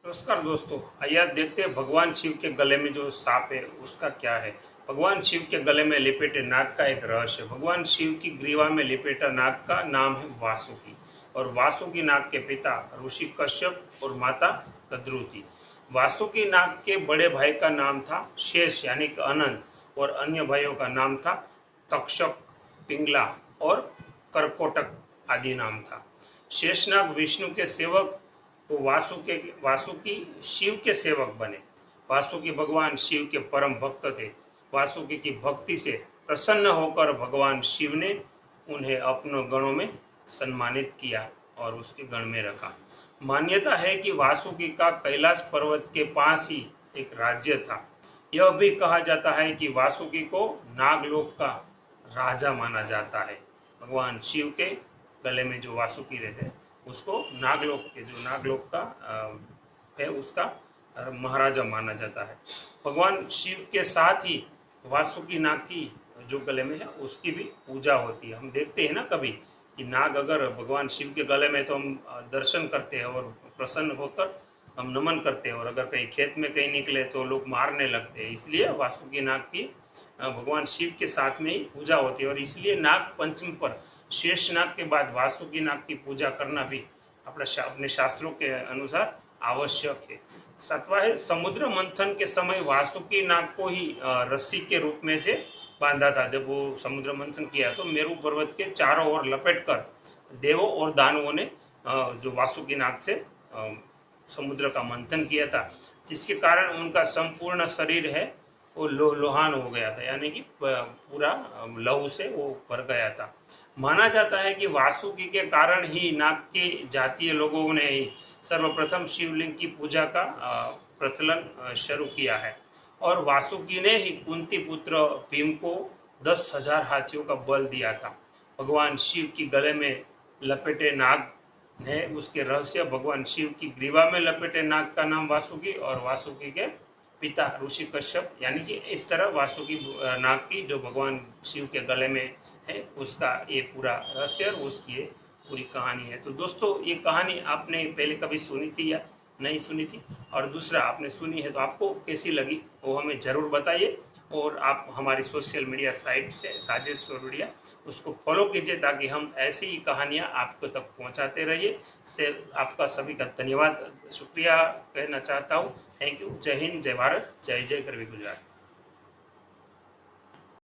नमस्कार दोस्तों, आइए आज देखते हैं भगवान शिव के गले में जो सांप है उसका क्या है। भगवान शिव के गले में लिपेटे नाग का एक रहस्य। भगवान शिव की ग्रीवा में लिपेटा नाग का नाम है वासुकी और वासुकी नाग के पिता ऋषि कश्यप और माता कद्रु थी। वासुकी नाग के बड़े भाई का नाम था शेष यानी कि अनंत और अन्य भाइयों का नाम था तक्षक, पिंगला और करकोटक आदि नाम था। शेषनाग विष्णु के सेवक तो वासुकी शिव के सेवक बने। वासुकी भगवान शिव के परम भक्त थे। वासुकी की भक्ति से प्रसन्न होकर भगवान शिव ने उन्हें अपने गणों में सम्मानित किया और उसके गण में रखा। मान्यता है कि वासुकी का कैलाश पर्वत के पास ही एक राज्य था। यह भी कहा जाता है कि वासुकी को नागलोक का राजा माना जाता है। भगवान शिव के गले में जो वासुकी रहते हैं उसको नागलोक का है उसका महाराजा माना जाता है। भगवान शिव के साथ ही वासुकी नाग की जो गले में है उसकी भी पूजा होती है। हम देखते हैं ना कभी कि नाग अगर भगवान शिव के गले में तो हम दर्शन करते हैं और प्रसन्न होकर हम नमन करते हैं, और अगर कहीं खेत में कहीं निकले तो लोग मारने लगते हैं। इसलिए वासुकी नाग की भगवान शिव के साथ में ही पूजा होती है और इसलिए नाग पंचमी पर शेषनाग के बाद वासुकी नाग की पूजा करना भी अपने शास्त्रों के अनुसार आवश्यक है। सातवां है, समुद्र मंथन के समय वासुकी नाग को ही रस्सी के रूप में से बांधा था। जब वो समुद्र मंथन किया तो मेरू पर्वत के चारों ओर लपेटकर देवों और दानवों ने जो वासुकी नाग से समुद्र का मंथन किया था, जिसके कारण उनका संपूर्ण शरीर है वो लोहान हो गया था, यानी कि पूरा लहू से वो भर गया था। माना जाता है कि वासुकी के कारण ही नाग के जातीय लोगों ने ही सर्वप्रथम शिवलिंग की पूजा का प्रचलन शुरू किया है और वासुकी ने ही कुंती पुत्र भीम को 10,000 हाथियों का बल दिया था। भगवान शिव की गले में लपेटे नाग है उसके रहस्य। भगवान शिव की ग्रीवा में लपेटे नाग का नाम वासुकी और वासुकी के पिता ऋषि कश्यप, यानी कि इस तरह वासुकी नाग की जो भगवान शिव के गले में है उसका ये पूरा रहस्य और उसकी ये पूरी कहानी है। तो दोस्तों, ये कहानी आपने पहले कभी सुनी थी या नहीं सुनी थी, और दूसरा आपने सुनी है तो आपको कैसी लगी वो हमें ज़रूर बताइए। और आप हमारी सोशल मीडिया साइट से राजेश सोरडिया उसको फॉलो कीजिए ताकि हम ऐसी ही कहानियाँ आपको तक पहुँचाते रहिए। से आपका सभी का धन्यवाद, शुक्रिया कहना चाहता हूँ। Thank you. जय हिंद, जय भारत, जय जय गरवी गुजरात।